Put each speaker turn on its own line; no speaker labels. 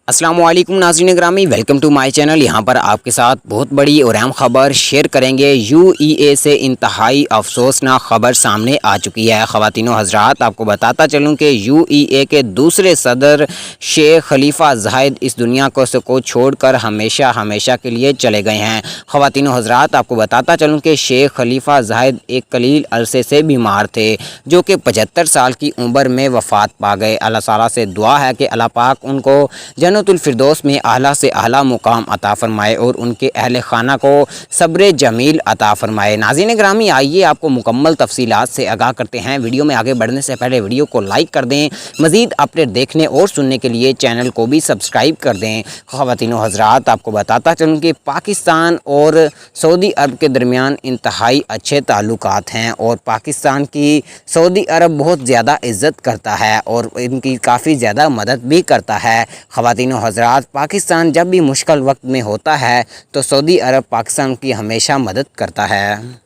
अस्सलाम वालेकुम नाज़रीन ग्रामी, वेलकम टू माय चैनल। यहाँ पर आपके साथ बहुत बड़ी और अहम खबर शेयर करेंगे। यूएई से इंतहाई अफसोसनाक खबर सामने आ चुकी है। ख़वातीनो हज़रात, आपको बताता चलूँ कि यूएई के दूसरे सदर शेख खलीफा ज़ायद इस दुनिया को छोड़कर हमेशा के लिए चले गए हैं। ख़वातीनो हज़रात, आपको बताता चलूँ कि शेख खलीफा ज़ायद एक कलील अरसे से बीमार थे, जो कि 75 साल की उम्र में वफ़ात पा गए। अल्लाह ताला से दुआ है कि अल्लाह पाक उनको जन्नतुल फिरदौस में आला से आला मुकाम अता फ़रमाए और उनके अहल खाना को सब्र जमील अता फ़रमाए। नाज़रीन ग्रामी, आइए आपको मुकम्मल तफसीलात से आगाह करते हैं। वीडियो में आगे बढ़ने से पहले वीडियो को लाइक कर दें। मज़ीद अपडेट देखने और सुनने के लिए चैनल को भी सब्सक्राइब कर दें। ख़वातीनो हज़रात, आपको बताता चलूँ कि पाकिस्तान और सऊदी अरब के दरमियान इंतहाई अच्छे ताल्लुकात हैं और पाकिस्तान की सऊदी अरब बहुत ज़्यादा इज़्ज़त करता है और इनकी काफ़ी ज़्यादा मदद भी करता है। ख़वातीनो हज़रात, पाकिस्तान जब भी मुश्किल वक्त में होता है तो सऊदी अरब पाकिस्तान की हमेशा मदद करता है।